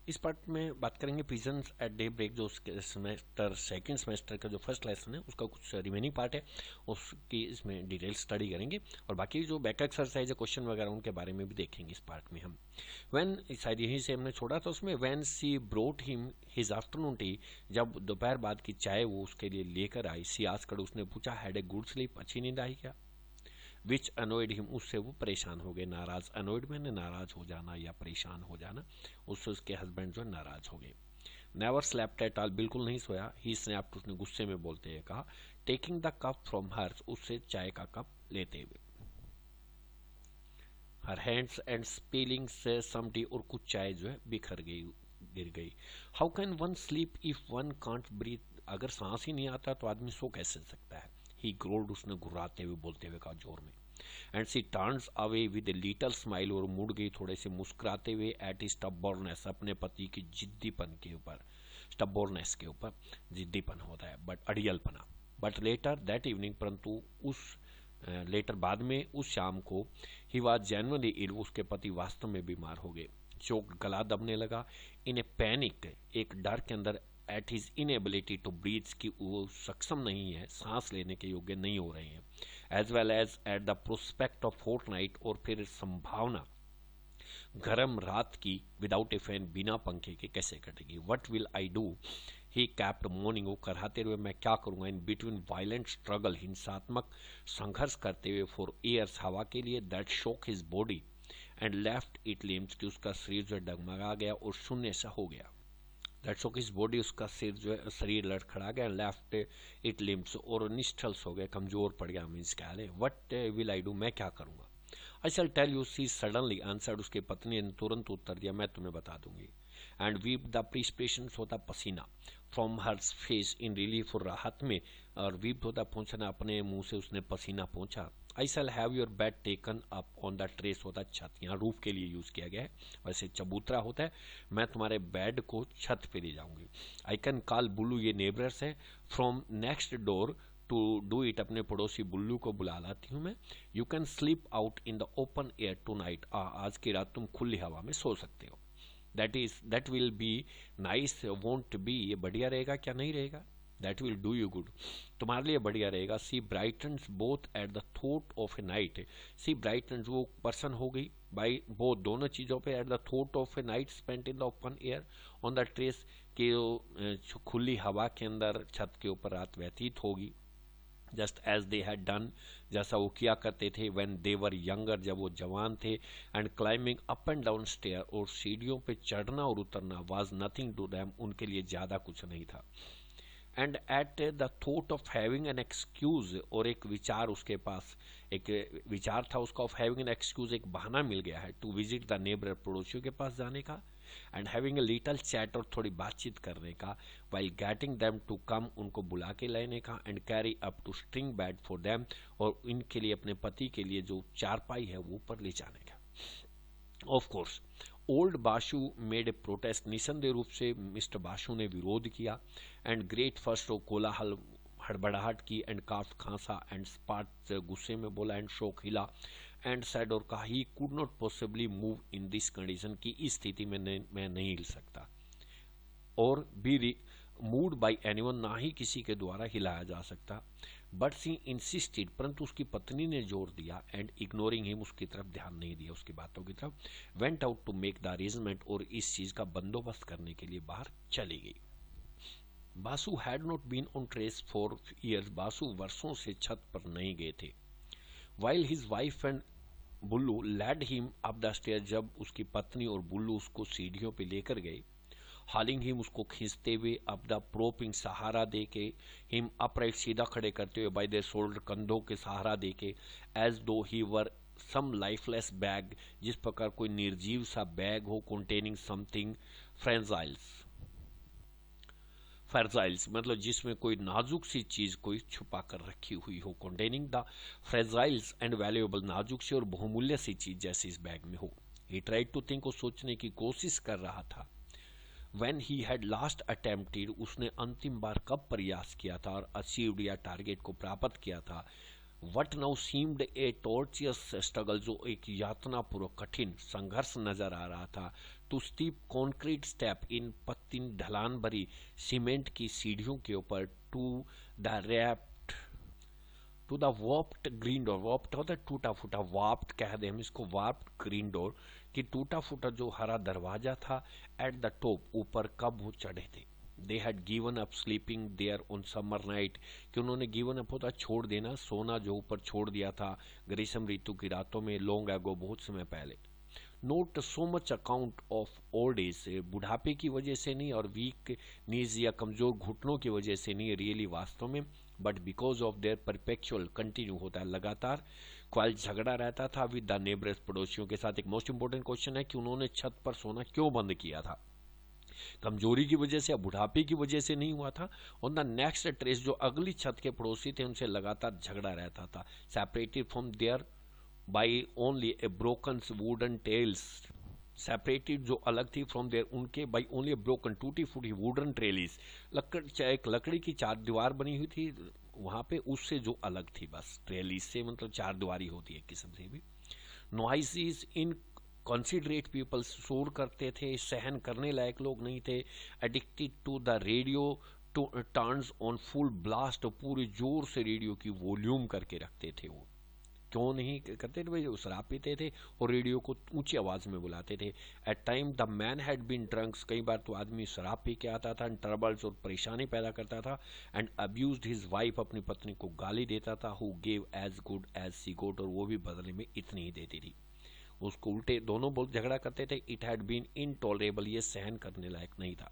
इस पार्ट में बात करेंगे पिजन्स एट डे ब्रेक, जो उसके सेमेस्टर सेकंड सेमेस्टर का जो फर्स्ट लेसन है उसका कुछ रिमेनिंग पार्ट है, उसकी इसमें डिटेल स्टडी करेंगे और बाकी जो बैक एक्सरसाइज है क्वेश्चन वगैरह उनके बारे में भी देखेंगे इस पार्ट में हम। व्हेन शायद यहीं से हमने छोड़ा था उसमें, when she brought him his afternoon tea, जब दोपहर बाद की चाय वो उसके लिए लेकर आई, सी आस्क्ड, उसने पूछा, हैड ए गुड स्लीप, अच्छी नींद आई क्या? विच अनोइड हिम, उससे वो परेशान हो गए, नाराज, अनोइड मैंने नाराज हो जाना या परेशान हो जाना, उससे उसके हस्बैंड जो नाराज हो गए। नेवर स्लैप्ट एट ऑल, बिल्कुल नहीं सोया, ही स्नैप्ड, उसने गुस्से में बोलते हुए कहा, taking the cup from her, उससे चाय का कप लेते हुए, हर हैंड्स एंड स्पिलिंग से सम टी, और कुछ चाय जो है बिखर गई, गिर गई। How can one sleep if one can't breathe, अगर सांस ही नहीं आता तो आदमी सो कैसे सकता है? ही ग्रोल्ड, उसने घुर्राते हुए बोलते हुए कहा जोर में। And she turns away with a little smile, और मुड़ गई थोड़े से मुस्कुराते हुए, एट स्टबॉर्नेस, अपने पति की जिद्दीपन के ऊपर, स्टबॉर्नेस के ऊपर जिद्दीपन होता है बट अड़ियलपना। बट लेटर दैट इवनिंग, परंतु उस लेटर बाद में उस शाम को, ही वॉज जेन्युइनली इल, उसके पति वास्तव में बीमार हो गए। चोक, गला दबने लगा, इन ए पैनिक, एक डर के अंदर, at his inability to breathe, की वो सक्षम नहीं है, सांस लेने के योग्य नहीं हो रहे हैं, as well as at the prospect of fortnight, और फिर संभावना गर्म रात की, विदाउट ए फैन, बिना पंखे के कैसे कटेगी। What will I do, he kept morning, वो कराते हुए मैं क्या करूंगा, इन बिटवीन वायलेंट स्ट्रगल, हिंसात्मक संघर्ष करते हुए, फॉर एयर्स, हवा के लिए, दैट शोक his body and left it limbs, कि उसका शरीर जो डगमगा गया और शून्य सा हो गया। दैट शोक हिज बॉडी, उसका सिर जो है शरीर लड़खड़ा गया, लेफ्ट इट लिम्स, और निश्चल्स हो गया, कमजोर पड़ गया, मीन्स क्या है, वट विल आई डू, मैं क्या करूंगा। I shall tell you, she suddenly answered, उसकी पत्नी ने तुरंत उत्तर दिया, मैं तुम्हें बता दूंगी। एंड वीप द प्रिस्पिरेशन, होता पसीना, from her face in relief, और राहत में, और वीप होता पहुंचना, अपने मुंह से उसने पसीना पहुंचा। I shall have your bed taken up on the terrace, होता छत, यहाँ रूफ के लिए यूज किया गया है, वैसे चबूतरा होता है, मैं तुम्हारे बेड को छत पे ले जाऊंगी। आई कैन कॉल बुल्लू, ये नेबरर्स है, from next door to do it, अपने पड़ोसी बुल्लू को बुला लाती हूँ मैं। You can sleep out in the open air tonight, आज की रात तुम खुली हवा में सो सकते हो। That will be nice, won't be, ये बढ़िया रहेगा क्या नहीं रहेगा? That will do you good, तुम्हारे लिए बढ़िया रहेगा। She brightens both at the thought of a night, she brightens, वो पर्सन हो गई बाई बोथ, दोनों चीजों पे, at the thought of a night spent in the open air on the terrace, कि खुली हवा के अंदर छत के ऊपर रात व्यतीत होगी। Just as they had done, जैसा वो किया करते थे, व्हेन दे वर यंगर, जब वो जवान थे, and climbing up and down stair, और सीढ़ियों पे चढ़ना और उतरना, वाज नथिंग टू देम, उनके लिए ज्यादा कुछ नहीं था। And eight the thought of having an excuse, और एक विचार उसके पास, एक विचार था उसका, ऑफ हैविंग एन एक्सक्यूज, एक बहाना मिल गया है, टू विजिट द नेबर, पड़ोसियों के पास जाने का, and having a little chat, और थोड़ी बातचीत करने का, while getting them to come, उनको बुला के लाने का, and carry up two string bed for them, और इनके लिए, अपने पति के लिए जो चारपाई है वो ऊपर ले जाने का। Of course old बाशु made A protest, निसंदेह रूप से मिस्टर बाशु ने विरोध किया, एंड ग्रेट फर्स्ट, कोलाहल, हड़बड़ाहट की, एंड काफ, खांसा, एंड स्पाट, गुस्से में बोला, एंड शोक, हिला, एंड सेड, और कहा, ही could not possibly move in this condition, की इस स्थिति में मैं नहीं हिल सकता, और बी मूड बाई एनीवन, ना ही किसी के द्वारा हिलाया जा सकता। बट सी इंसिस्टेड, परंतु उसकी पत्नी ने जोर दिया, एंड इग्नोरिंग हिम, उसकी तरफ ध्यान नहीं दिया, उसकी बातों की तरफ, went out to make the arrangement, और इस चीज का बंदोबस्त करने के लिए बाहर चली गई। Basu had not been on terrace for years, Basu वर्षों से छत पर नहीं गए थे। While his wife and Bullu led him up the stair, जब उसकी पत्नी और बुल्लू उसको सीढ़ियों पे लेकर गए, हॉलिंग हिम, उसको खींचते हुए, अप द प्रोपिंग, सहारा दे के, हिम अपराइट, सीधा खड़े करते हुए, बाय द शोल्डर, कंधों के सहारा दे के, एज दो ही वर सम लाइफलेस बैग, जिस प्रकार कोई निर्जीव सा बैग हो, कंटेनिंग समथिंग फ्रेजाइल्स, फ्रेजाइल्स मतलब जिसमें कोई नाजुक सी चीज कोई छुपा कर रखी हुई हो, कंटेनिंग द फ्रेजाइल्स एंड वैल्यूएबल, नाजुक सी और बहुमूल्य सी चीज जैसे इस बैग में हो। ही ट्राइड टू थिंक, को सोचने की कोशिश कर रहा था। When he had last attempted, उसने अंतिम बार कब प्रयास किया था और अचीव्ड या टारगेट को प्राप्त किया था, what now seemed a torturous struggle, जो एक यातनापूर्वक कठिन संघर्ष नजर आ रहा था, टू स्टीप कॉन्क्रीट स्टेप, इन पत्तीन ढलान भरी सीमेंट की सीढ़ियों के ऊपर, to the rapt to the warped green door, warped होता है टूटा फूटा, वार्प्ड कह दे हम इसको, वार्प्ड ग्रीन डोर कि टूटा फूटा जो हरा दरवाजा था, एट द टॉप, ऊपर कब वो चढ़े थे। They had given up sleeping there on summer night, कि उन्होंने गिवन अप होता छोड़ देना, सोना जो ऊपर छोड़ दिया था ग्रीष्म ऋतु की रातों में, लॉन्ग एगो, बहुत समय पहले। Note so much account of old age, बुढ़ापे की वजह से नहीं और वीक नीज या कमजोर घुटनों की वजह से नहीं रियली वास्तव में, but because of their perpetual, continue होता है लगातार, क्वाल झगड़ा रहता था विद द नेबर्स, पड़ोसियों के साथ। एक मोस्ट इंपोर्टेंट क्वेश्चन है कि उन्होंने छत पर सोना क्यों बंद किया था, कमजोरी की वजह से या बुढ़ापे की वजह से नहीं हुआ था। ऑन द नेक्स्ट ट्रेस, जो अगली छत के पड़ोसी थे उनसे लगातार झगड़ा रहता था, separated from their by only a broken wooden tales, separated जो अलग थी फ्रॉम देयर उनके, बाई ओनली ए ब्रोकन टूटी फूटी वुडन ट्रेलिस, एक लकड़ी की चार दीवार बनी हुई थी वहां पे, उससे जो अलग थी, बस ट्रेलिस से मतलब चार दीवारी होती है किस्म से भी। नॉइसीज इन कॉन्सिडरेट पीपल, शोर करते थे, सहन करने लायक लोग नहीं थे। Addicted to the radio turns on full blast, पूरे जोर से रेडियो की वॉल्यूम करके रखते थे वो, क्यों नहीं करते थे भाई, वो शराब पीते थे और रेडियो को ऊंची आवाज में बुलाते थे। At time the man had been drunks, कई बार तो आदमी शराब पी के आता था, ट्रबल्स और परेशानी पैदा करता था, एंड अब्यूज्ड हिज वाइफ, अपनी पत्नी को गाली देता था, who gave as good as she got, और वो भी बदले में इतनी ही देती थी, उसको उल्टे दोनों बहुत झगड़ा करते थे। इट हैड बीन इनटॉलरेबल, ये सहन करने लायक नहीं था।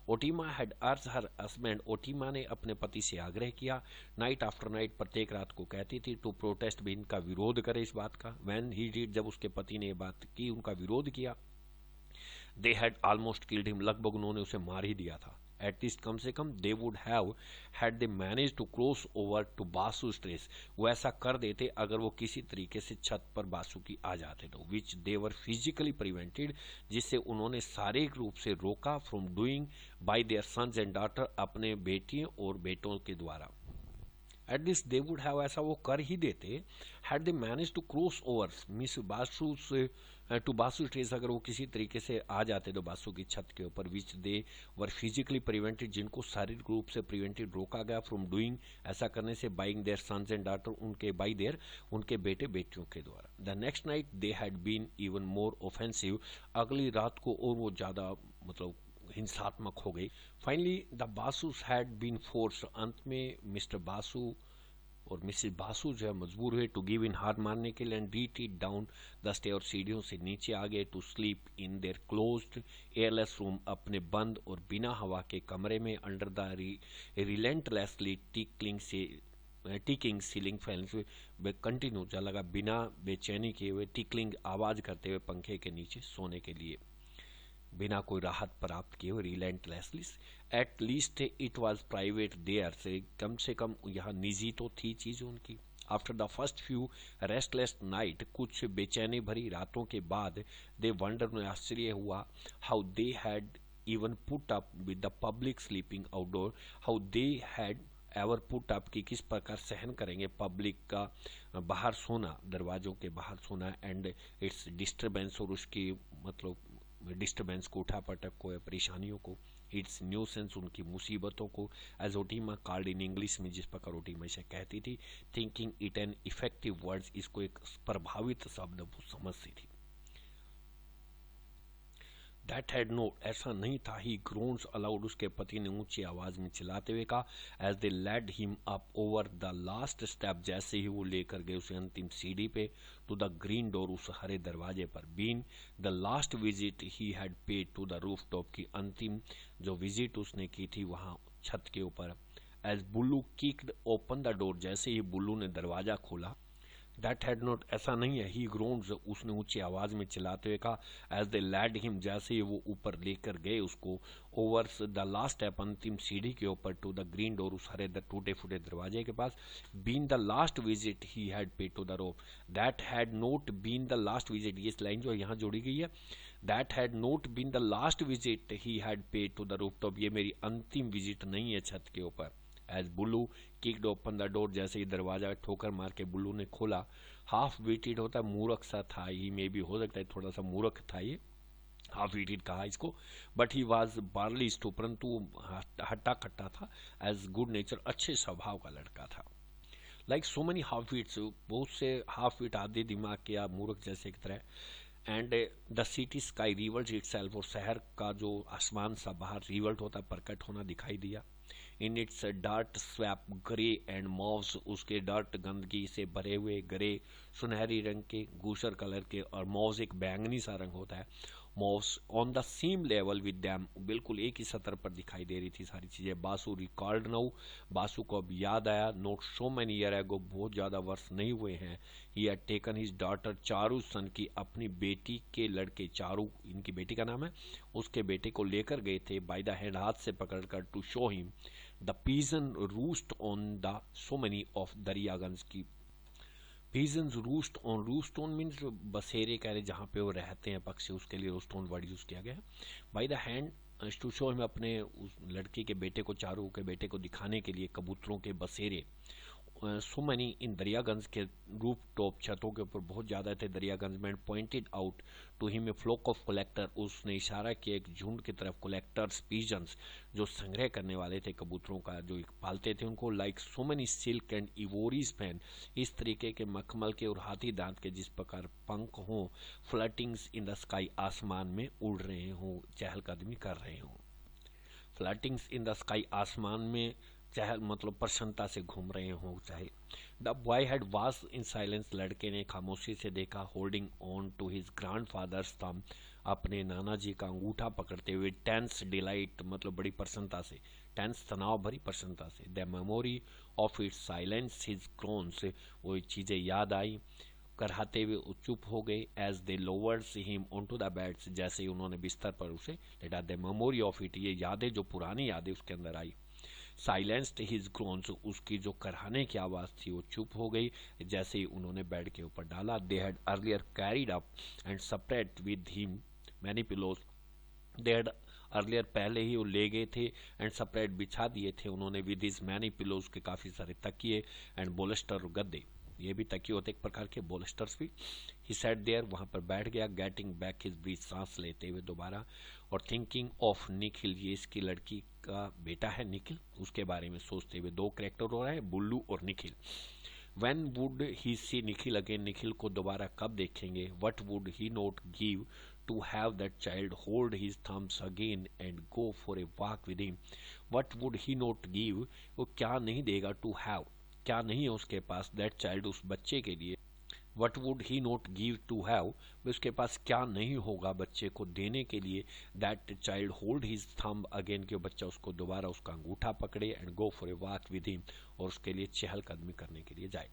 ओटीमा हैड अर्ज हर हस्बैंड, ओटीमा ने अपने पति से आग्रह किया, नाइट आफ्टर नाइट, प्रत्येक रात को कहती थी, टू प्रोटेस्ट भी, इनका विरोध करे इस बात का। व्हेन ही डिड, जब उसके पति ने ये बात की, उनका विरोध किया, they had almost killed him, लगभग उन्होंने उसे मार ही दिया था। एटलीस्ट कम से कम they would have had they manage to cross over to Basu stress, वो ऐसा कर देते अगर वो किसी तरीके से छत पर बासु की आ जाते तो, विच दे वर फिजिकली प्रिवेंटेड, जिससे उन्होंने शारीरिक रूप से रोका, from doing by their sons and daughter, अपने बेटियों और बेटों के द्वारा। एटलीस्ट दे वुड हैव, ऐसा वो कर ही देते, had they manage to cross over miss Basu to Basu terrace, अगर वो किसी तरीके से आ जाते तो बासु की छत के ऊपर, विच दे वर फिजिकली प्रिवेंटेड, जिनको शारीरिक रूप से प्रिवेंटेड रोका गया, फ्रॉम डूइंग, ऐसा करने से, buying their sons and daughter, उनके बाई देयर, उनके बेटे बेटियों के द्वारा। The next night they had been even more offensive, अगली रात को और वो ज्यादा मतलब हिंसात्मक हो गई। Finally the Basus had been forced, अंत में मिस्टर बासु और मिसेस बासु जो है मजबूर हुए, टू गिव इन, हार मारने के लिए, and retreat down the stair, और सीढ़ियों से नीचे आ गए, to sleep in their closed airless room, अपने बंद और बिना हवा के कमरे में, under the relentlessly ticking ceiling fans, continue लगा बिना बेचैनी किए हुए, टिकलिंग आवाज करते हुए पंखे के नीचे सोने के लिए, बिना कोई राहत प्राप्त किए हुए, relentlessly. At least it was private there, से कम यहाँ निजी तो थी चीज उनकी। After the first few restless night, कुछ बेचैनी भरी रातों के बाद, दे वंडर, उन्हें आश्चर्य हुआ, how they had even put up with the public sleeping outdoor, how they had ever put up, की किस प्रकार सहन करेंगे पब्लिक का बाहर सोना, दरवाजों के बाहर सोना, एंड इट्स डिस्टर्बेंस, और उसकी मतलब डिस्टर्बेंस को, उठापटक को या परेशानियों को, इट्स न्यूसेंस, उनकी मुसीबतों को, एज ओटीमा कॉल्ड इन इंग्लिश में, जिस प्रकार ओटीमा इसे कहती थी, thinking it an effective words, इसको एक प्रभावित शब्द वो समझती थी। दैट हैड नो, ऐसा नहीं था, ही ग्रोन्स अलाउड, उसके पति ने ऊंची आवाज में चिल्लाते हुए कहा, as they led him up over the last step, जैसे ही वो लेकर गए उसे अंतिम सीढ़ी पे, टू द ग्रीन डोर, उस हरे दरवाजे पर, been the last visit he had paid to the rooftop, की अंतिम जो विजिट उसने की थी वहां छत के ऊपर। As Bullu kicked open the door, जैसे ही बुल्लू ने दरवाजा खोला, दैट हैड नॉट, ऐसा नहीं है, ही ग्रोन्स, उसने ऊंची आवाज में चिल्लाते हुए कहा, एज दे लैड हिम, जैसे ही वो ऊपर लेकर गए उसको, ओवर द लास्ट स्टेप, अंतिम सीढ़ी के ऊपर, टू द ग्रीन डोर, उस हरे टूटे फूटे दरवाजे के पास, been the last visit he had paid to the rope, that had not been the last visit, ये लाइन जो यहाँ जोड़ी गई है, that had not been the last visit he had paid to the rooftop, ये मेरी अंतिम visit नहीं है छत के ऊपर, as Bullu kicked open the door, जैसे ही दरवाजा ठोकर मार के बुल्लू ने खोला, हाफ विटेड होता है मूर्ख सा था, ही मे भी हो सकता है थोड़ा सा मूर्ख था ये, हाफ विटेड कहा इसको, बट ही वॉज बार्लिस्ट टू, परंतु हट्टा कट्टा था, एज गुड नेचर अच्छे स्वभाव का लड़का था। Like so many half wits, बहुत से हाफ विट आधे दिमाग के या मूर्ख जैसे की तरह, and the city sky revolt itself, और शहर का जो आसमान सा बाहर रिवल्ट होता है प्रकट होना दिखाई दिया। In its dart swap grey and mauves, उसके डार्ट गंदगी से भरे हुए ग्रे सुनहरी रंग के, गूसर कलर के, और मॉव्स एक बैंगनी सा रंग होता है। Mauves on the same level with them, बिल्कुल एक ही सतर पर दिखाई दे रही थी सारी चीजें। बासु रिकॉर्ड नाउ, बासु को अब याद आया, note so many year ago, बहुत ज्यादा वर्ष नहीं हुए हैं, he had taken his daughter Charu सन की, अपनी बेटी के लड़के चारू, इनकी बेटी का नाम है, उसके बेटे को लेकर गए थे, बाय द हैंड हाथ से पकड़कर, to show him the pigeon roost on the so many of Daryaganj की। Pigeons roost on, roost on means बसेरे कह रहे जहाँ पे वो रहते हैं पक्षी, उसके लिए रूस्ट ऑन वर्ड यूज किया गया है। By the hand to show him, अपने उस लड़के के बेटे को, चारू के बेटे को दिखाने के लिए कबूतरों के बसेरे। सो मैनी इन दरियागंज के रूफ टॉप, छतों के ऊपर बहुत ज्यादा थे दरियागंज में। Pointed out to him a flock of collector, उसने इशारा किया एक झुंड की तरफ, कलेक्टर्स पिजन्स, जो संग्रह करने वाले थे कबूतरों का, जो पालते थे उनको। Like so many silk and ivory span, इस तरीके के मखमल के और हाथी दांत के जिस प्रकार पंख हों, फ्लटिंग्स इन द स्काई, आसमान में उड़ रहे हों, चहलकदमी कर रहे हों। फ्लटिंग्स इन द स्काई, आसमान में चाहे मतलब प्रसन्नता से घूम रहे हों चाहे। The boy had was in silence, लड़के ने खामोशी से देखा, holding on to his grandfather's thumb, अपने नाना जी का अंगूठा पकड़ते हुए। टेंस डिलाइट, मतलब बड़ी प्रसन्नता से, टेंस तनाव भरी प्रसन्नता से। The memory of its silence his crones, वो चीजें याद आई, कराते हुए चुप हो गए। As they lowers him onto the beds, जैसे ही उन्होंने बिस्तर पर उसे लेटा। द मेमोरी ऑफ इट, ये यादें जो पुरानी यादें उसके अंदर आई। साइलेंस्ड हिज ग्रोन्स, उसकी जो करहाने की आवाज थी वो चुप हो गई जैसे ही उन्होंने बेड के ऊपर डाला। They had earlier carried up and separate with him many pillows, they had earlier, पहले ही वो ले गए थे, एंड सेपरेट बिछा दिए थे उन्होंने, विद हिज मैनी पिलोज के काफी सारे तकिए, एंड बोलेस्टर, गद्दे, ये भी तकिए होते एक प्रकार के, बोलेस्टर्स भी। ही सेट देयर, वहां पर बैठ गया, गेटिंग बैक हिज ब्रीथ, सांस लेते हुए दोबारा, और थिंकिंग ऑफ निखिल, ये इसकी लड़की का बेटा है निखिल, उसके बारे में सोचते हुए। दो कैरेक्टर हो रहा है, बुल्लू और Nikhil. When would he see Nikhil again, Nikhil को दोबारा कब देखेंगे। What would he not give to have that child hold his thumbs again and go for a walk with him. What would he not give, वो क्या नहीं देगा, to have, क्या नहीं है उसके पास, that child, उस बच्चे के लिए। What would he not give to have, उसके पास क्या नहीं होगा बच्चे को देने के लिए। That child hold his thumb again, कि बच्चा उसको दोबारा उसका अंगूठा पकड़े, and go for a walk with him, और उसके लिए चहलकदमी करने के लिए जाए।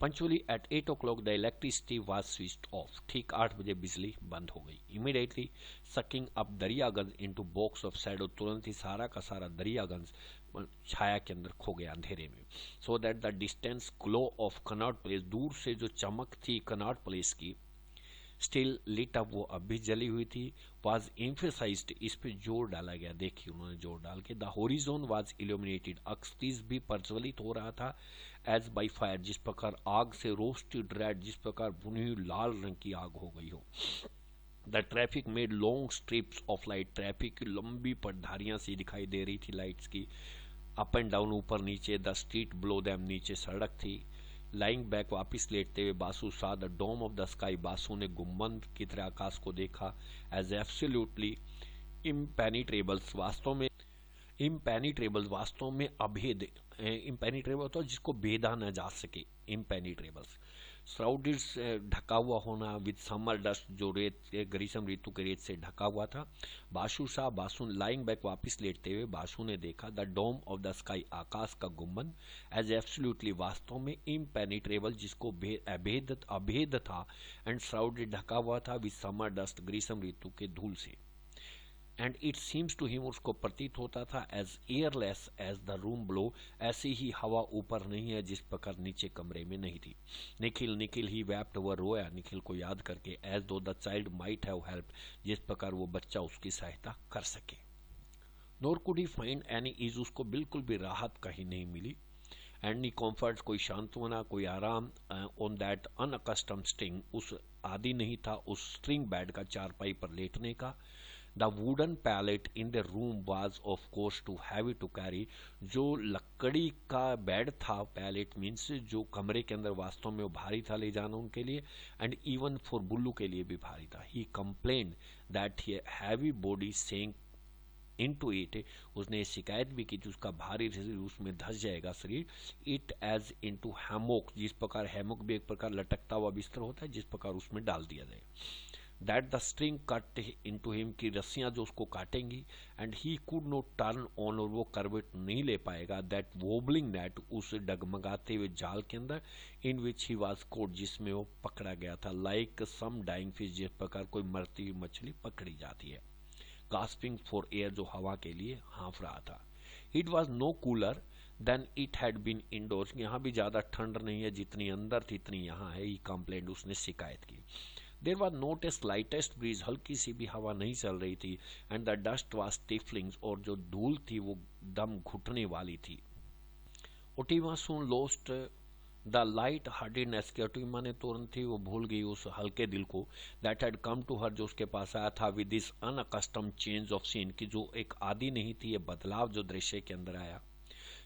Punctually at 8 o'clock the electricity was switched off, ठीक 8 बजे बिजली बंद हो गई। Immediately sucking up Daryaganj into box of shadow, तुरंत ही सारा का सारा दरियागंज छाया के अंदर खो गया अंधेरे में। So that the distance glow of Connaught place, दूर से जो चमक थी कनॉट प्लेस की, स्टिल लिट अप, वो अब भी जली हुई थी। वाज एम्फेसाइज्ड, इस पे जोर डाला गया, देखिए उन्होंने जोर डाल के। द होरिजोन वाज इल्यूमिनेटेड, अक्सतीस भी प्रज्वलित हो रहा था। एज बाई फायर, जिस प्रकार आग से, रोस्टेड रेड, जिस प्रकार भुनी हुई लाल रंग की आग हो गई हो। The traffic made long strips of light, traffic की लंबी पटधारियां सी दिखाई दे रही थी लाइट्स की, अप एंड डाउन, ऊपर नीचे। द स्ट्रीट बिलो देम, नीचे सड़क थी। लाइंग बैक, वापिस लेटते हुए Basu saw the dome of the sky, Basu ने गुम्बद की तरह आकाश को देखा। एज एब्सोल्युटली इम्पेनिट्रेबल्स, वास्तव में इम्पेनिट्रेबल, वास्तव में अभेद, इम्पेनिट्रेबल तो जिसको भेदा न जा सके, इम्पेनिट्रेबल्स। श्राउडेड, ढका हुआ होना, विद समर डस्ट, जो रेत, ग्रीष्म ऋतु के रेत से ढका हुआ था। बासु सा, बासु लाइंग बैक, वापिस लेटते हुए बासु ने देखा। The dome of the sky, आकाश का गुम्बद। एज एब्सोल्युटली, वास्तव में। इम्पेनिट्रेबल, जिसको अभेद था। एंड श्राउडेड, ढका हुआ था। विद समर डस्ट, ग्रीष्म ऋतु के धूल से। And it seems to him, उसको प्रतीत होता था, as airless as the room below, ऐसी ही हवा ऊपर नहीं है जिस प्रकार नीचे कमरे में नहीं थी। निखिल, निखिल ही वेप्ट, वह रोया निखिल को याद करके। As though the child might have help, जिस प्रकार वो बच्चा उसकी सहायता कर सके। Nor could he find any ease, उसको बिल्कुल भी राहत कहीं नहीं मिली, एनी कॉम्फर्ट, कोई सांत्वना, कोई आराम, ऑन दैट अनअकस्टम्ड स्टिंग, उस आदि नहीं था उस स्ट्रिंग बेड का, चारपाई पर लेटने का। The wooden pallet in the room was of course too heavy to carry, जो लकड़ी का बेड था, पैलेट मीन्स जो कमरे के अंदर, वास्तव में वो भारी था ले जाना उनके लिए, एंड इवन फॉर बुल्लू के लिए भी भारी था। ही कंप्लेन्ड दैट हैवी बॉडी सेंक इनटू इट, उसने शिकायत भी की कि उसका भारी शरीर उसमें धस जाएगा शरीर। इट एज इनटू हैमोक, जिस प्रकार हैमोक भी एक प्रकार लटकता हुआ बिस्तर होता है, जिस प्रकार उसमें डाल दिया जाए। That the string cut into him, की रस्सियां जो उसको काटेंगी, and he could not turn on, और वो करवेट नहीं ले पाएगा, दैट वोबलिंग नेट, उस डगमगाते हुए जाल के अंदर, इन विच ही वाज कोट, जिसमें वो पकड़ा गया था, लाइक सम डाइंग फिश, जिस प्रकार कोई मरती हुई मछली पकड़ी जाती है। गास्पिंग फॉर एयर, जो हवा के लिए हाँफ रहा था। It was no cooler than it had been indoors, यहाँ भी ज्यादा ठंड नहीं है, जितनी अंदर थी इतनी यहाँ है, ही कंप्लेंट, उसने शिकायत की। There was not a slightest breeze, हल्की सी भी हवा नहीं चल रही थी, and the dust was stifling, और जो धूल थी वो दम घुटने वाली थी। Otima soon lost the light heartedness, की ओटीमा ने तुरंत ही वो भूल गई उस हल्के दिल को, that had come to her, जो उसके पास आया था, with this unaccustomed change of scene, की जो एक आदि नहीं थी ये बदलाव जो दृश्य के अंदर आया।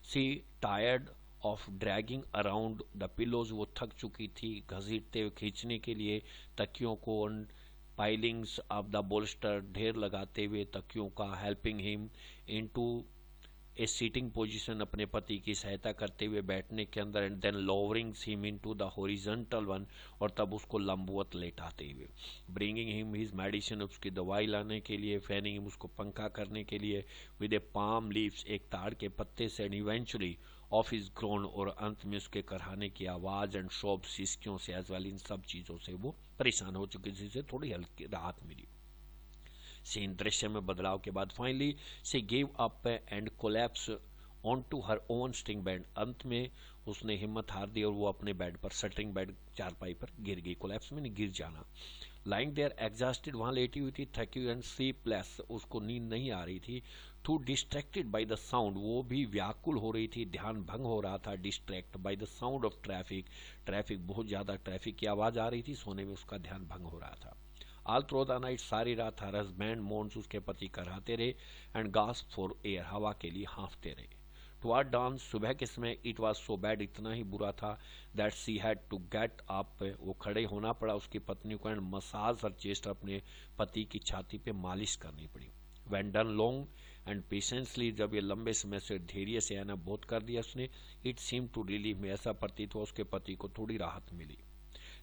She tired of dragging around the pillows, वो थक चुकी थी घसीटते हुए खींचने के लिए तकियों को, पाइलिंग्स ऑफ द बोल्स्टर, ढेर लगाते हुए तकियों का, helping him into a sitting position, अपने पति की सहायता करते हुए बैठने के अंदर, and then lowering him into the horizontal one, और तब उसको लंबवत लेटाते हुए, ब्रिंगिंग हिम हिज मेडिसिन, उसकी दवाई लाने के लिए, फैनिंग हिम, उसको पंखा करने के लिए, विद ए पाम लीव्स, एक ताड़ के पत्ते से, and eventually of his grown, और अंत में उसके कराने की आवाज, एंड शोब सिस्कियों से, एज वेल, इन सब चीजों से वो परेशान हो चुकी, जिससे थोड़ी हल्की राहत मिली। सीन दृश्य में बदलाव के बाद, finally she give up and collapse on to her own string bed, अंत में उसने हिम्मत हार दी और वो अपने बेड पर, स्ट्रिंग बेड चारपाई पर गिर गई। कोलैप्स में नहीं, गिर जाना। लाइंग देयर एग्जॉस्टेड, वहां लेटी हुई थी, थकी एंड स्लीपलेस, उसको नींद नहीं आ रही थी। Too distracted by the sound, वो भी व्याकुल हो रही थी, ध्यान भंग हो रहा था, distract bye the sound of traffic, traffic बहुत ज्यादा ट्रैफिक की आवाज आ रही थी, सोने में उसका ध्यान भंग हो रहा था। ऑल थ्रू द नाइट, सारी रात हर हस्बैंड मोन्स, उसके पति कराहते रहे, एंड गास्प फॉर एयर, हवा के लिए हाँफते रहे। टुवर्ड डॉन, सुबह के समय, इट वाज सो बैड, इतना ही बुरा था, that she had to get up, वो खड़े होना पड़ा उसकी पत्नी को, एंड मसाज हर चेस्ट, अपने पति की छाती पे मालिश करनी पड़ी। When done long and patiently, जब ये लंबे समय से धैर्य से आना बहुत कर दिया उसने, इट सीम टू रिलीव में, ऐसा प्रतीत हुआ उसके पति को थोड़ी राहत मिली।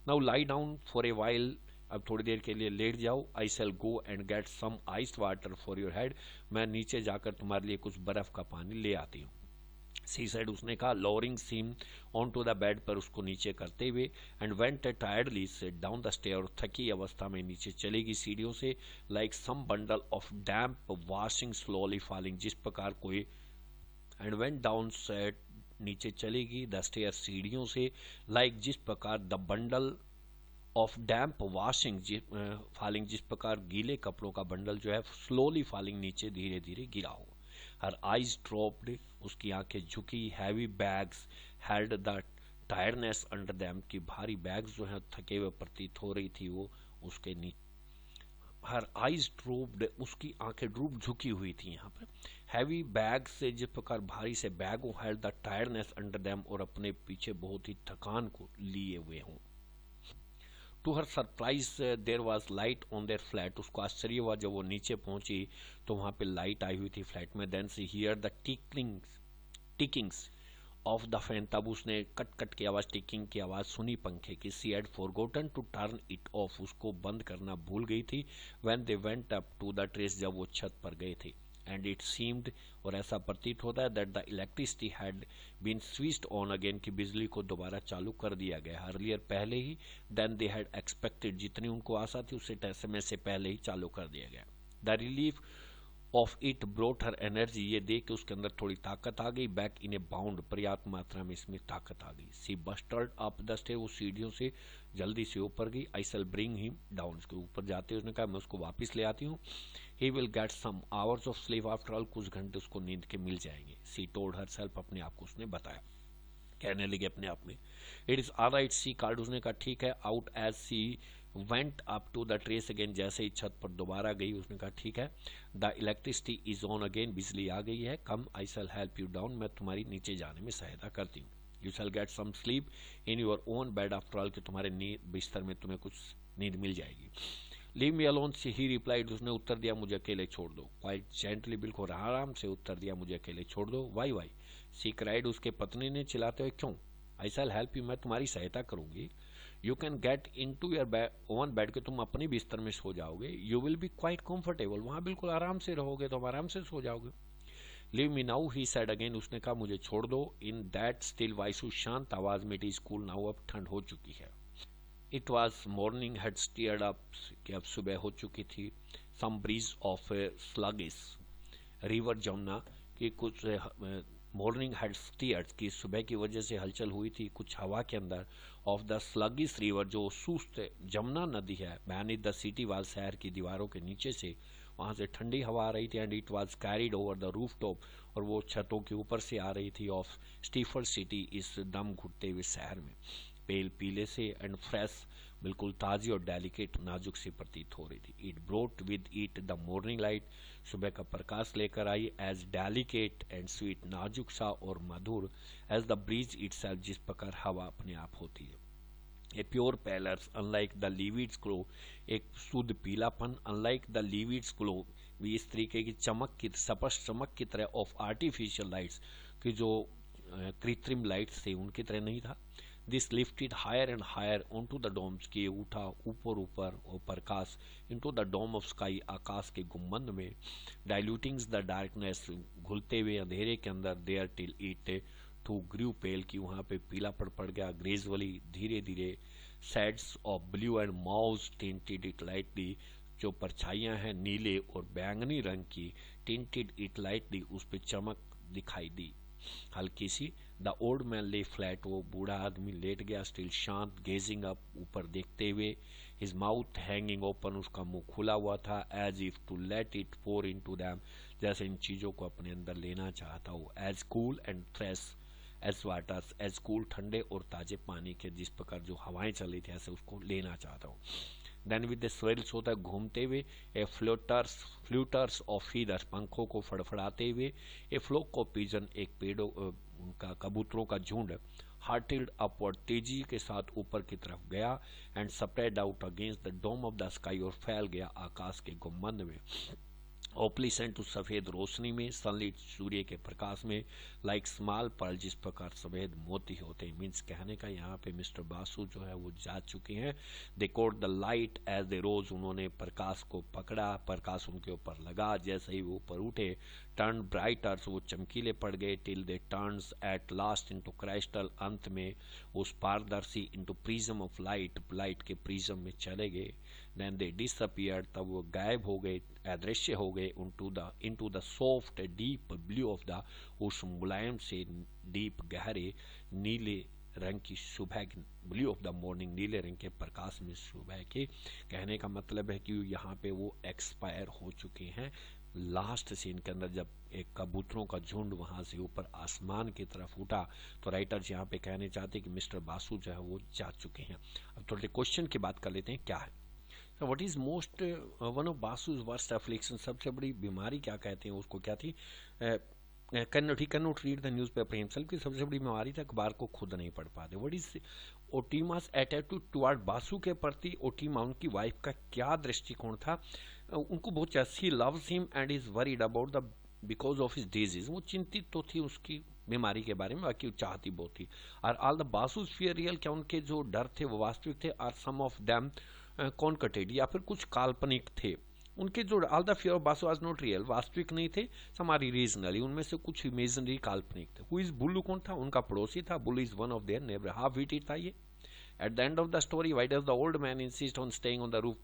Now lie down for a while, अब थोड़ी देर के लिए लेट जाओ। I shall go and get some iced water for your head, मैं नीचे जाकर तुम्हारे लिए कुछ बर्फ का पानी ले आती हूँ। सी साइड, उसने कहा, lowering seem on to the bed, पर उसको नीचे करते हुए, and went tiredly set down the stair, और थकी अवस्था में नीचे चलेगी सीढ़ियों से, like some bundle of damp washing slowly falling, जिस प्रकार कोई, एंड वेंट डाउन सेट, नीचे चलेगी, द स्टेयर, सीढ़ियों से, लाइक जिस प्रकार the bundle of damp washing falling, जिस प्रकार गीले कपड़ों का बंडल जो है स्लोली फॉलिंग, नीचे धीरे धीरे गिरा हो। हर आईज ड्रॉप्ड, उसकी आंखें झुकी। Heavy bags held the tiredness under them, की भारी बैग्स जो है थके हुए प्रतीत हो रही थी वो उसके नीचे। हर आईज ड्रॉप्ड, उसकी आंखें ड्रूप झुकी हुई थी यहाँ पर। हैवी बैग से, जिस प्रकार भारी से bag, held the tiredness under them, और अपने पीछे बहुत ही थकान को लिए हुए हों। To her surprise there was light on their flat, उसको आश्चर्य हुआ जब वो नीचे पहुंची तो वहां पे लाइट आई हुई थी फ्लैट में। Then she hear the tickings of the fan, तब उसने कट कट की आवाज, टिकिंग की आवाज सुनी पंखे की। She had forgotten to turn it off, उसको बंद करना भूल गई थी। When they went up to the terrace, जब वो छत पर गए थे। एंड इट सीम्ड, और ऐसा प्रतीत होता है, that the electricity had been switched on again, की बिजली को दोबारा चालू कर दिया गया अर्लियर, पहले ही। देन दे हैड एक्सपेक्टेड, जितनी उनको आशा थी उससे समय से पहले ही चालू कर दिया गया। The relief of it brought her energy, ये देख के उसके अंदर थोड़ी ताकत आ गई। बैक इन ए बाउंड, पर्याप्त मात्रा में इसमें ताकत आ गई। सी बस्टर्ड अप द स्टेयर, वो सीढ़ियों से जल्दी से ऊपर गई। आई शैल ब्रिंग हिम डाउन, उसके ऊपर जाते उसने कहा मैं उसको वापस ले आती हूँ। He will get some hours of sleep after all, कुछ घंटे उसको नींद के मिल जाएंगे। सी टोल्ड हर सेल्फ, अपने आप को उसने बताया, कहने लगे अपने आप में। It is all right she card, उसने कहा ठीक है। Out as she went up to the terrace again, जैसे ही छत पर दोबारा गई उसने कहा ठीक है। The electricity is on again, बिजली आ गई है। Come I shall help you down, मैं तुम्हारी नीचे जाने में सहायता करती हूँ। You shall get some sleep in your own bed after all, कि तुम्हारे बिस्तर में तुम्हें कुछ नींद मिल जाएगी। लीव मी अलोन से ही रिप्लाइड, उसने उत्तर दिया मुझे अकेले छोड़ दो। क्वाइट जेंटली, बिल्कुल आराम से उत्तर दिया मुझे अकेले छोड़ दो। वाई वाई, सी क्राइड, उसके पत्नी ने चिल्लाते हुए क्यों। आई शैल हेल्प यू, मैं तुम्हारी सहायता करूंगी। You can get into your own bed, के तुम अपने बिस्तर में सो जाओगे। You will be quite comfortable, वहां बिल्कुल आराम से रहोगे, तुम आराम से सो जाओगे। Leave me now he said again, उसने कहा मुझे छोड़ दो। इन दैट स्टिल वॉइस, उस शांत आवाज में, इट इज कूल नाउ, अब ठंड हो चुकी है। It was morning had stirred up, कि अब सुबह हो चुकी थी। Some breeze of sluggish river Jamuna, की कुछ मॉर्निंग हैड स्टीयर्ड, की सुबह की वजह से हलचल हुई थी कुछ हवा के अंदर। ऑफ द स्लगिस रिवर, जो सुस्त जमुना नदी है, बैनिथ द सिटी वाल, शहर की दीवारों के नीचे से वहां से ठंडी हवा आ रही थी। And it was carried over the roof top, और वो छतों के ऊपर से आ रही थी। ऑफ स्टीफल सिटी, इस दम घुटते हुए शहर में। पेल पीले से एंड फ्रेश, बिल्कुल ताजी और डेलिकेट, नाजुक सी प्रतीत हो रही थी। It brought with it the morning light, सुबह का प्रकाश लेकर आई। एज डेलिकेट एंड स्वीट, नाजुक सा और मधुर। एज द ब्रीज इटसेल्फ, जिस प्रकार हवा अपने आप होती है। A pure pallors unlike the livids glow, एक शुद्ध पीलापन। अनलाइक द लीविड्स ग्लो, भी इस तरीके की चमक की, स्पष्ट चमक की तरह। ऑफ आर्टिफिशियल लाइट्स, की जो कृत्रिम लाइट्स थे उनकी तरह नहीं था। This lifted higher and higher on to the domes, की उठा ऊपर ऊपर और प्रकाश। Into the dome of sky, आकाश के गुम्बद में। डाइल्यूटिंग द डार्कनेस, घुलते हुए अंधेरे के अंदर। देयर टिल इट टू ग्रू पेल, की वहां पे पीला पड़ गया ग्रेजुअली, धीरे धीरे। Shades of blue and mouse tinted it lightly, जो परछाइयां हैं नीले और बैंगनी रंग की। टिंटेड इट लाइटली, उस पर चमक दिखाई दी हल्की सी। द ओल्ड मैन ले फ्लैट, वो बूढ़ा आदमी लेट गया। स्टिल शांत, गेजिंग अप, ऊपर देखते हुए। हिज माउथ हैंगिंग ओपन, उसका मुंह खुला हुआ था। As if to let it pour into them, जैसे इन चीजों को अपने अंदर लेना चाहता हो। As cool and fresh as waters, as cool, ठंडे और ताजे पानी के जिस प्रकार जो हवाएं चल रही थी, ऐसे उसको लेना चाहता हूँ। देन विद द स्वेल्स, होता है घूमते हुए। ए फ्लूटर्स ऑफ फीदर्स, पंखों को फड़फड़ाते हुए। ए फ्लोक ऑफ पिजन, एक पेड़ों उनका कबूतरों का झुंड। हार्टिल्ड अपवर्ड, तेजी के साथ ऊपर की तरफ गया। And spread out against the dome of the sky, और फैल गया आकाश के गुम्बद में। ओप्लिसेंट, उस सफेद रोशनी में। सनलाइट, सूर्य के प्रकाश में। लाइक स्मॉल पर्ल, जिस प्रकार सफेद मोती होते हैं। मीन्स कहने का यहाँ पे मिस्टर बासु जो है वो जा चुके हैं। They coat the light as they rose, उन्होंने प्रकाश को पकड़ा, प्रकाश उनके ऊपर लगा। जैसे ही वो ऊपर उठे, टर्न ब्राइटर, वो चमकीले पड़ गए। Till they turns at last into crystal, अंत में उस पारदर्शी into prism of light, light के प्रिज्म में चले गए। देन दे डिसअपियर्ड, तब वो गायब हो गए, अदृश्य हो गए। Into the soft deep blue of the, उस मुलायम से डीप गहरे नीले रंग की सुबह, ब्लू ऑफ द मॉर्निंग, नीले रंग के प्रकाश में सुबह के। कहने का मतलब है कि यहाँ पे वो एक्सपायर हो चुके हैं। लास्ट सीन के अंदर जब एक कबूतरों का झुंड वहां से ऊपर आसमान की तरफ उठा, तो राइटर्स यहाँ पे कहने चाहते कि मिस्टर बासु जो है वो जा चुके हैं। अब थोड़े क्वेश्चन की बात कर लेते हैं, क्या है what is most one of Basu's worst affliction, सबसे बड़ी बीमारी क्या कहते हैं उसको, क्या थी। He can not read the newspaper himself, की सबसे बड़ी बीमारी था अखबार को खुद नहीं पढ़ पाते। What is Otima's attitude toward Basu के प्रति, ओटीमा उनकी वाइफ का क्या दृष्टिकोण था। उनको बहुत she loves him and is worried about the because of his disease, वो चिंतित तो थी उसकी बीमारी के बारे में, बाकी चाहती बहुत थी। और ऑल द बासुज फियर रियल, क्या उनके जो डर थे वो वास्तविक थे। और सम ऑफ देम कॉन्कटेड, या फिर कुछ काल्पनिक थे उनके। जो all the fear of Basu was not real, वास्तविक नहीं थे, समारी रीजनली, उनमें से कुछ इमेजिनरी काल्पनिक थे। हु इज बुल्लू, कौन था, उनका पड़ोसी था। Bullu is one of their neighbour, half witted था ये। At the end of the story, why does the old man insist on staying on the roof,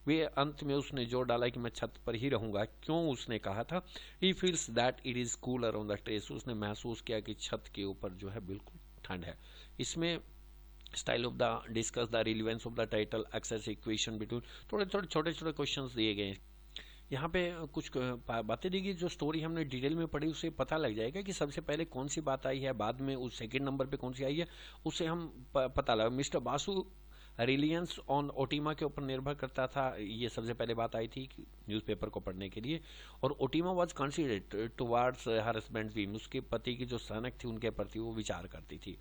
वे अंत में उसने जोर डाला कि मैं छत पर ही रहूंगा। क्यों उसने कहा था? He feels that it is cooler on the terrace. उसने महसूस किया कि छत के ऊपर जो है बिल्कुल ठंड है। इसमें style of the discuss the relevance of the title, access equation between, थोड़े थोड़े छोटे छोटे क्वेश्चंस दिए गए हैं। यहाँ पे कुछ बातें दी गई, जो स्टोरी हमने डिटेल में पढ़ी उससे पता लग जाएगा कि सबसे पहले कौन सी बात आई है, बाद में उस सेकंड नंबर पे कौन सी आई है, उससे हम पता लगा। मिस्टर बासु रिलियंस ऑन ओटीमा के ऊपर निर्भर करता था, ये सबसे पहले बात आई थी न्यूज़पेपर को पढ़ने के लिए। और Otima was considered towards her husband whim, उसके पति की जो सनक थी उनके प्रति वो विचार करती थी।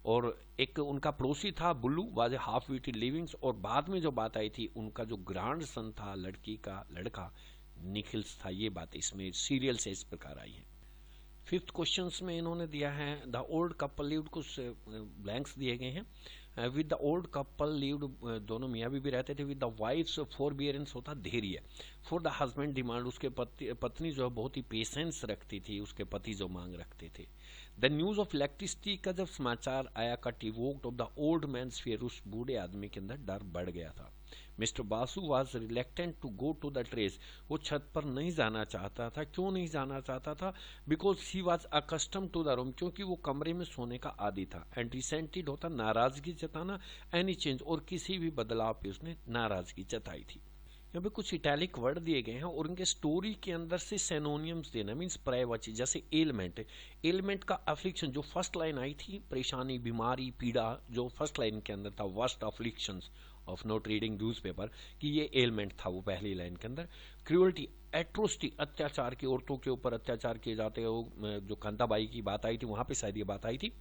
और एक उनका पड़ोसी था बुल्लू, वाज हाफ विटेड लिविंग्स। और बाद में जो बात आई थी, उनका जो ग्रांड सन था, लड़की का लड़का निखिल्स था। ये बात इसमें सीरियल से इस प्रकार आई है। फिफ्थ क्वेश्चंस में इन्होंने दिया है द ओल्ड कपल लिव्ड, कुछ ब्लैंक्स दिए गए हैं। With the old couple lived, दोनों मियाँ बीवी रहते थे। विद द वाइफ्स फोरबियरेंस होता धैर्य। फॉर द हस्बैंड डिमांड, उसके पत्नी जो है बहुत ही पेशेंस रखती थी, उसके पति जो मांग रखते थे। द न्यूज ऑफ इलेक्ट्रिसिटी का जब समाचार आया, cut evoked of the old man's fear, उस बूढ़े आदमी के अंदर डर बढ़ गया था। Mister Basu was reluctant to go to the terrace, वो छत पर नहीं जाना चाहता था। क्यों नहीं जाना चाहता था? Because he was accustom to the room, क्योंकि वो कमरे में सोने का आदी था। एंड रिसेंटेड होता नाराजगी जताना, एनी चेंज, और किसी भी बदलाव पे उसने नाराजगी जताई थी। यहाँ पे कुछ इटैलिक वर्ड दिए गए हैं और उनके स्टोरी के अंदर से सिनोनिम्स देना, मीन्स पर्यायवाची। जैसे एलिमेंट, एलिमेंट का अफ्लिक्शन, जो फर्स्ट लाइन आई थी, परेशानी, बीमारी, पीड़ा, जो फर्स्ट लाइन के अंदर था, worst afflictions of not reading newspaper, कि ये एलिमेंट था वो पहली लाइन के अंदर। क्रूअल्टी, एट्रोसिटी, अत्याचार की, औरतों के ऊपर अत्याचार किए जाते हैं। जो कांताबाई की बात आई थी वहां पे शायद ये बात आई थी।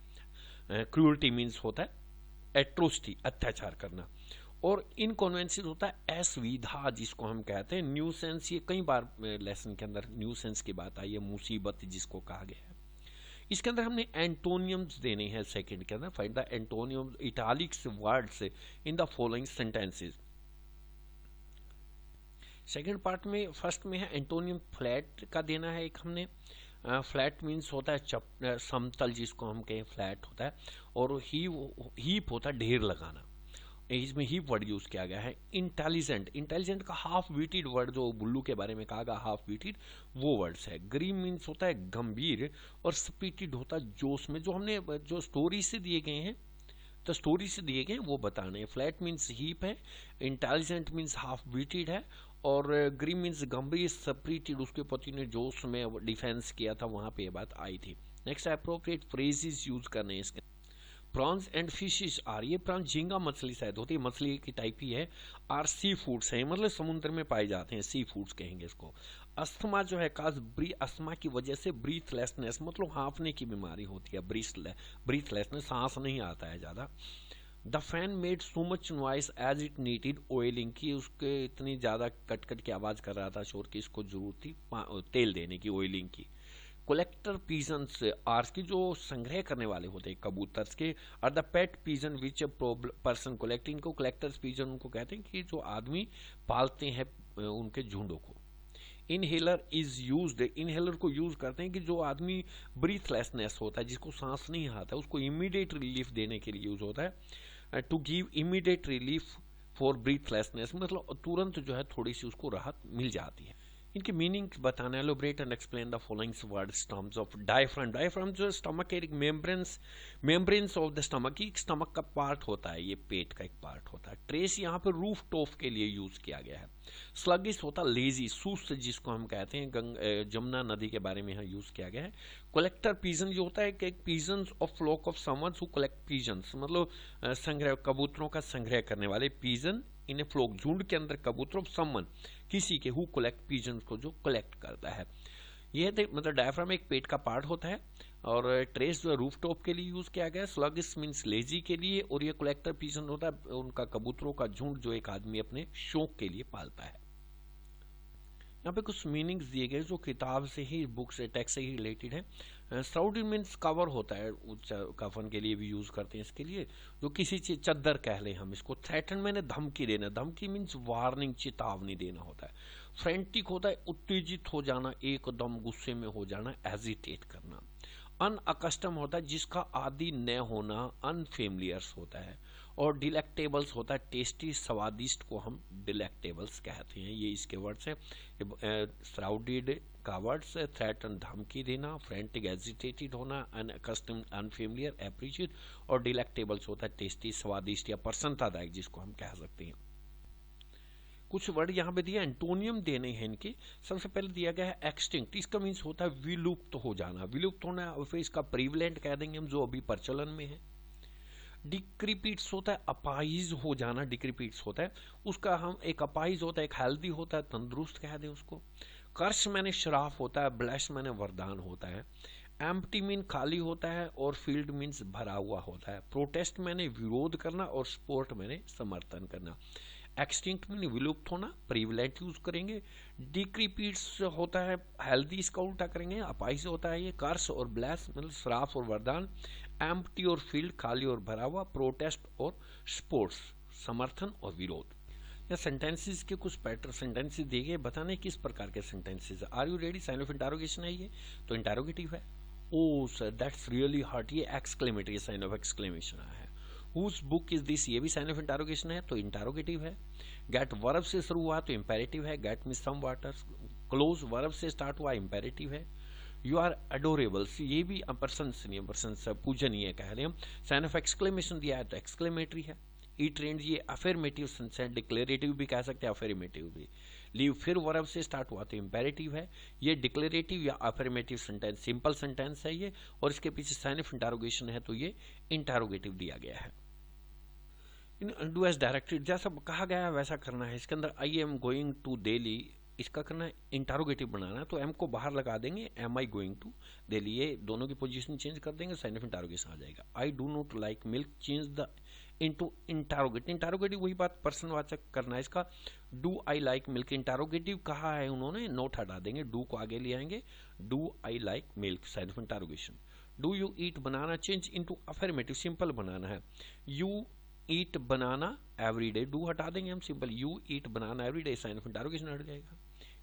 क्रूअल्टी मीन्स होता है एट्रोसिटी, अत्याचार करना। और इनकन्वेंसेंस होता है असुविधा, जिसको हम कहते हैं। न्यूसेंस, ये कई बार लेसन के अंदर न्यूसेंस की बात आई है, मुसीबत जिसको कहा गया है। इसके अंदर हमने एंटोनियम्स देने हैं सेकंड के अंदर। Find the antonym italics words in the following sentences. Second part में फर्स्ट में है एंटोनियम फ्लैट का देना है एक हमने। फ्लैट मीन्स होता है समतल, जिसको हम कहें फ्लैट होता है। और हीप होता है ढेर लगाना, इसमें ही वर्ड यूज किया गया है। इंटेलिजेंट, इंटेलिजेंट का हाफ बीटेड वर्ड, जो बुल्लू के बारे में कहा गया हाफ बीटेड, वो वर्ड्स है। ग्रीम मीन्स होता है गंभीर, और स्पिरिटेड होता है जोश में। जो हमने जो स्टोरी से दिए गए हैं, तो स्टोरी से दिए गए वो बताने। फ्लैट मीन्स हीप है, इंटेलिजेंट मीन्स हाफ बीटेड है, और ग्रीम मीन्स गंभीर, स्पिरिटेड, उसके पति ने जोश में डिफेंस किया था, वहां पे ये बात आई थी। नेक्स्ट अप्रोप्रिएट फ्रेजेस यूज करने इसके। प्रॉन्स एंड फिशेस आर, ये प्रॉन्स झींगा मछली शायद होती है, मछली की टाइप ही है। आर सी फूड्स हैं, मतलब समुद्र में पाए जाते हैं, सी फूड्स कहेंगे इसको। अस्थमा जो है काज अस्थमा की वजह से ब्रीथलेसनेस, मतलब हांफने की बीमारी होती है, ब्रीथलेसनेस, सांस नहीं आता है ज्यादा। The fan made so much noise as it needed oiling, की उसके इतनी ज्यादा कट कट की आवाज कर रहा था शोर की, इसको जरूरत थी तेल देने की, ऑयलिंग की। कलेक्टर पीजन्स आर्स की, जो संग्रह करने वाले होते हैं कबूतर के, और the pet pigeon which person collecting को कलेक्टर्स पीजन उनको कहते हैं कि जो आदमी पालते हैं उनके झुंडों को। इनहेलर इज यूज्ड, इनहेलर को यूज करते हैं कि जो आदमी ब्रीथलेसनेस होता है, जिसको सांस नहीं आता, उसको इमीडिएट रिलीफ देने के लिए यूज होता है। To give immediate relief for breathlessness, मतलब तुरंत जो है थोड़ी सी उसको राहत मिल जाती है। इनके मीनिंग बताना, elaborate and explain the following words terms of diaphragm. Diaphragm जो स्टमक के एक मेम्ब्रेन्स ऑफ द स्टमक, एक स्टमक का पार्ट होता है, ये पेट का एक पार्ट होता है। ट्रेस यहाँ पे रूफ टॉप के लिए यूज किया गया है। स्लगिश होता लेजी, सुस्त, जिसको हम कहते हैं, जमुना नदी के बारे में यहाँ यूज किया गया है। कलेक्टर पीजन जो होता है कि pigeons of flock of someone who collect pigeons, मतलब संग्रह, कबूतरों का संग्रह करने वाले। पीजन इन ए फ्लॉक, झुंड के अंदर कबूतर, ऑफ समवन, किसी के, हु कलेक्ट पीजन्स को जो कलेक्ट करता है। यह मतलब डायफ्राम एक पेट का पार्ट होता है। और ट्रेस जो है रूफ टॉप के लिए यूज किया गया है। स्लगिश मीन्स लेजी के लिए, और ये कलेक्टर पीजन होता है उनका कबूतरों का झुंड, जो एक आदमी अपने शौक के लिए पालता है। यहाँ पे कुछ मीनिंग्स दिए गए जो किताब से ही, बुक से, टेक्स्ट से ही रिलेटेड है। श्राउडेड मीन्स कवर होता है, कफन के लिए भी यूज करते हैं इसके लिए, जो किसी चीज, चद्दर कह लें हम इसको। थ्रेटन मैंने धमकी देना, धमकी मीन्स वार्निंग, चेतावनी देना होता है। फ्रेंटिक होता है उत्तेजित हो जाना, एकदम गुस्से में हो जाना, एजिटेट करना। अनअकस्टम होता है जिसका आदि न होना, अनफेमिलियर्स होता है। और डिलेक्टेबल्स होता है टेस्टी, स्वादिष्ट को हम डिलेक्टेबल्स कहते हैं। ये इसके वर्ड्स हैं। श्राउडेड का वर्ड्स, थ्रेटन धमकी देना, फ्रेंटिक एजिटेटेड होना, अनअकस्टम्ड अनफेमिलियर एप्रिशिएट, और डिलेक्टेबल्स होता है टेस्टी, स्वादिष्ट या प्रसन्नतादायक जिसको हम कह सकते हैं। कुछ वर्ड यहाँ पे दिया, एंटोनियम देने हैं इनके। सबसे पहले दिया गया है एक्सटिंक्ट, इसका मीन्स होता है विलुप्त हो जाना। विलुप्त होना फिर इसका प्रिविलेंट कह देंगे हम, जो अभी प्रचलन में है। डिक्रीपीट्स होता है अपाहिज हो जाना, डिक्रीपीट्स होता है उसका हम एक अपाहिज होता है, एक हेल्दी होता है, तंदुरुस्त कह दे उसको। कर्ष मैंने श्राप होता है, ब्लेस मैंने वरदान होता है। एम्प्टी मीन खाली होता है, और फील्ड मीन्स भरा हुआ होता है। प्रोटेस्ट मैंने विरोध करना, और स्पोर्ट मैंने समर्थन करना। एक्सटिंक्ट में विलुप्त होना, प्रिविलेंट यूज करेंगे। डिक्रीपीट्स होता है हेल्दी, इसका उल्टा करेंगे। अपाइस होता है ये कर्स और ब्लेस मतलब श्राप और वरदान। एम्प्टी और फील्ड खाली और भरा हुआ। प्रोटेस्ट और स्पोर्ट्स समर्थन और विरोध। या सेंटेंसेस के कुछ पैटर्न सेंटेंसेस दिए बताने किस प्रकार के sentences. Are you ready, sign of interrogation है ये, तो इंटरोगेटिव है। O sir that's really hard, ये एक्सक्लेमेटरी साइन ऑफ एक्सक्लेमेशन है। Whose book is this, ये भी साइन ऑफ इंटरोगेशन है, तो इंटरोगेटिव है। गेट वर्ब से शुरू हुआ तो इंपेरेटिव है। Get me some water, close verb से स्टार्ट हुआ, इंपेरेटिव है। यू आर अडोरेबल, ये भी प्रशंसनीय, प्रशंसा पूजनीय कह रहे हैं हम। साइन ऑफ एक्सक्लेमेशन दिया है तो एक्सक्लेमेटरी है। ई ट्रेंड ये अफर्मेटिव सेंस है, डिक्लेरेटिव भी कह सकते हैं, अफर्मेटिव भी। लीव फिर वर्ब से स्टार्ट हुआ तो इंपेरेटिव है। ये डिक्लेरेटिव या अफर्मेटिव सेंटेंस, सिंपल सेंटेंस है ये, और इसके पीछे साइन ऑफ इंटरोगेशन है तो ये इंटरोगेटिव दिया गया है। डू एज डायरेक्टेड, जैसा कहा गया है वैसा करना है। इसके अंदर I am going to Delhi, इसका करना है इंटरोगेटिव बनाना है, तो एम को बाहर लगा देंगे, am I going to Delhi, ये दोनों की पोजीशन चेंज कर देंगे, साइन ऑफ इंटरोगेशन आ जाएगा। I do not like milk, change the into interrogative. Interrogative वही बात प्रश्नवाचक करना है इसका। Do I like milk, interrogative कहा है उन्होंने, नोट हटा देंगे, डू को आगे ले आएंगे। Do I like milk, sign of interrogation. Do you eat banana, change into affirmative, simple बनाना है। You eat banana every day, do हटा देंगे हम, simple you eat banana every day, sign of interrogation हट जाएगा।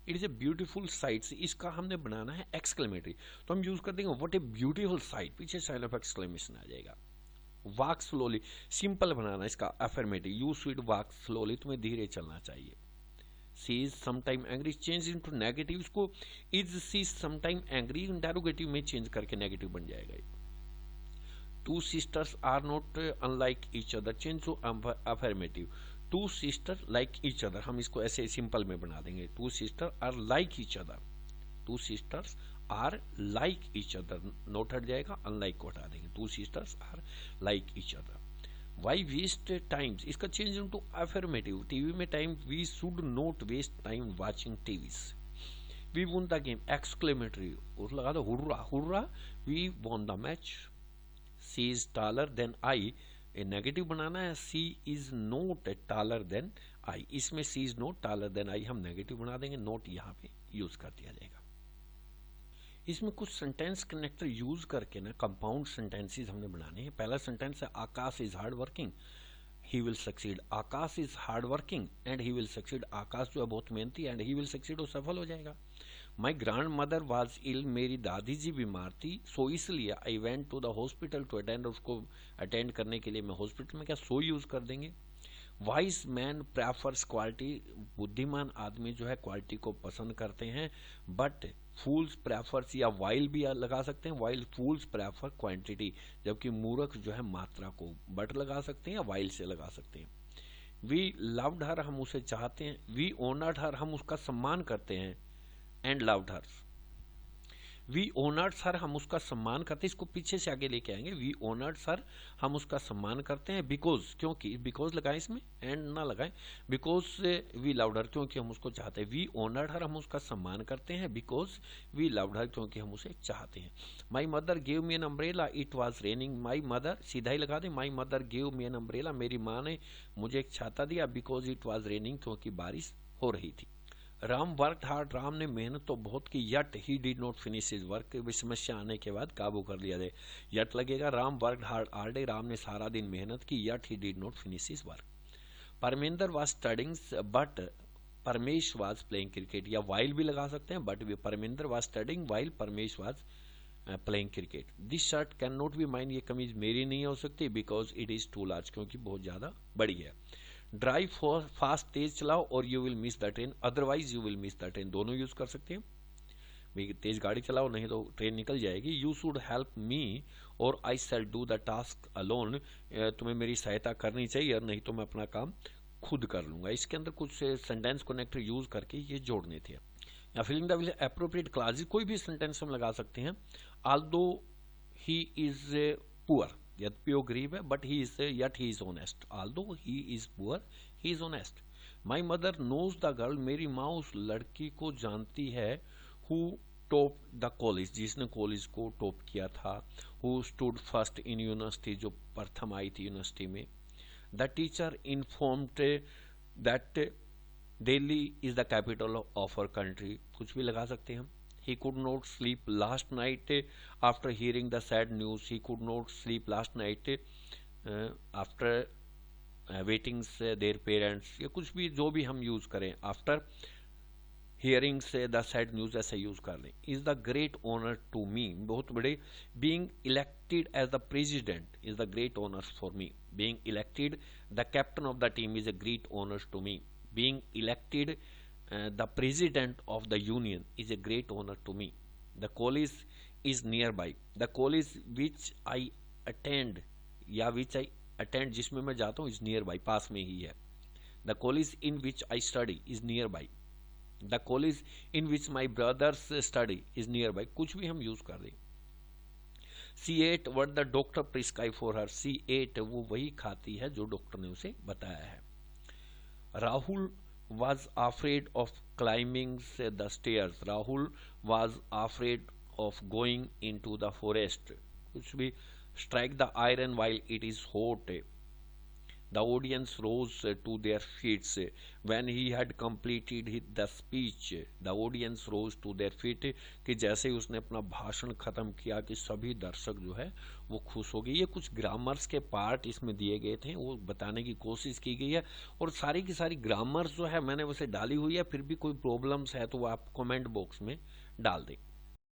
It is a beautiful sight, इसका हमने बनाना है एक्सक्लेमेटरी, तो हम यूज कर देंगे व्हाट ए ब्यूटीफुल साइट, पीछे साइन ऑफ एक्सक्लेमेशन आ जाएगा। वॉक स्लोली, सिंपल बनाना इसका affirmative. You should walk slowly, तुम्हें धीरे चलना चाहिए। She is sometime angry, change into negative, इसको is she sometime angry interrogative में चेंज करके नेगेटिव बन जाएगा। Two sisters are not unlike each other, change to affirmative. Two sister like each other, हम इसको ऐसे सिंपल में बना देंगे। To sister are like each other, two sisters are like each other, not हट जाएगा, अनलाइक को हटा देंगे। Two sisters are like each other. Why waste times, इसका चेंज इनटू अफर्मेटिव। टीवी में time, we should not waste time watching TVs. We won the game, exclamatory, और लगा दो hurrah hurrah, we won the match. She is taller than I, negative बनाना है। She is not taller than I, इसमें सी is not taller than I हम negative बना देंगे, note यहाँ पे यूज कर दिया जाएगा। इसमें कुछ सेंटेंस कनेक्टर यूज करके ना कंपाउंड सेंटेंसेस हमने बनाने हैं। पहला सेंटेंस है Akash is hard working, he will succeed. Akash is hard working and he will succeed, Akash जो है बहुत मेहनती एंड ही विल सक्सीड, वो सफल हो जाएगा। My grandmother was ill, मेरी दादी जी बीमार थी, सो इसलिए I went to the hospital to attend, उसको अटेंड करने के लिए मैं हॉस्पिटल में, क्या सो यूज कर देंगे। वाइज मैन प्रेफर्स क्वालिटी, बुद्धिमान आदमी जो है क्वालिटी को पसंद करते हैं। बट फूल्स प्रेफर्स, या वाइल भी लगा सकते हैं, वाइल फूल्स प्रेफर क्वांटिटी, जबकि मूर्ख जो है मात्रा को। बट लगा सकते हैं या वाइल से लगा सकते हैं। वी लव्ड हर, हम उसे चाहते हैं। वी ऑनर्ड हर, हम उसका सम्मान करते हैं। And loved her, we honoured sir, हम उसका सम्मान करते हैं, इसको पीछे से आगे लेके आएंगे। वी ऑनर्ड सर, हम उसका सम्मान करते हैं। बिकॉज, क्योंकि, बिकॉज लगाएं इसमें, एंड ना लगाएं। बिकॉज वी लव्ड हर, क्योंकि हम उसको चाहते हैं। वी ऑनर्ड हर, हम उसका सम्मान करते हैं। बिकॉज वी लव्ड हर, क्योंकि हम उसे चाहते हैं। My mother gave me an umbrella, it was raining. My mother, सीधा ही लगा दें, my mother gave me an umbrella, मेरी माँ ने मुझे एक छाता दिया। बिकॉज इट वॉज रेनिंग, क्योंकि बारिश हो रही थी। राम वर्क हार्ड, राम ने मेहनत तो बहुत की। Yet he did not finish his work, समस्या आने के बाद काबू कर लिया जाए, यट लगेगा। Ram work hard all day, Ram ने सारा दिन मेहनत की। Yet he did not finish his work. Parmendra was studying but Paramesh was playing cricket, या वाइल भी लगा सकते हैं, but Parmendra was studying while Paramesh was playing cricket. This shirt can not be mine, ये कमीज मेरी नहीं हो सकती, because it is too large, क्योंकि बहुत ज्यादा बड़ी है। ड्राइव फास्ट, तेज चलाओ, और you will miss the train, otherwise you will miss the train, दोनों यूज कर सकते हैं। भाई तेज गाड़ी चलाओ, नहीं तो ट्रेन निकल जाएगी। यू शुड हेल्प मी और I shall do the task alone, तुम्हें मेरी सहायता करनी चाहिए और नहीं तो मैं अपना काम खुद कर लूंगा। इसके अंदर कुछ सेंटेंस कनेक्टर यूज करके ये जोड़ने थे। या फिलिंग द एप्रोप्रिएट क्लासेस, कोई भी सेंटेंस हम लगा सकते हैं। आल्दो ही इज पुअर, यद्यपि वो गरीब है, but he is yet he is honest. Although he is poor, he is honest. My mother knows the girl, मेरी माँ उस लड़की को जानती है। हु टॉप द कॉलेज, जिसने कॉलेज को टॉप किया था। Who stood first in university, जो प्रथम आई थी यूनिवर्सिटी में। The teacher informed that Delhi is the capital of our country, कुछ भी लगा सकते हैं हम। He could not sleep last night after hearing the sad news. He could not sleep last night after waiting their parents, या कुछ भी जो भी हम यूज करें, आफ्टर हियरिंग से द सैड न्यूज ऐसे यूज कर लें। Is the great honour to me, बहुत बड़े। Being elected as the president is the great honour for me. Being elected the captain of the team is a great honour to me. Being elected the president of the union is a great honor to me. The college is nearby. The college which I attend, या which I attend, जिसमें मैं जाता हूँ, is nearby, पास में ही है। The college in which I study is nearby. The college in which my brothers study is nearby, कुछ भी हम यूज कर दें। She ate what the doctor prescribed for her. She ate, वो वही खाती है जो डॉक्टर ने उसे बताया है। Rahul was afraid of climbing the stairs. Rahul was afraid of going into the forest. कुछ भी। Strike the iron while it is hot. The audience rose to their feet when he had completed the speech. The audience rose to their feet, कि जैसे ही उसने अपना भाषण खत्म किया कि सभी दर्शक जो है वो खुश हो गए। ये कुछ ग्रामर्स के पार्ट इसमें दिए गए थे, वो बताने की कोशिश की गई है, और सारी की सारी ग्रामर्स जो है मैंने उसे डाली हुई है। फिर भी कोई प्रॉब्लम्स है तो वो आप कमेंट बॉक्स में डाल दें।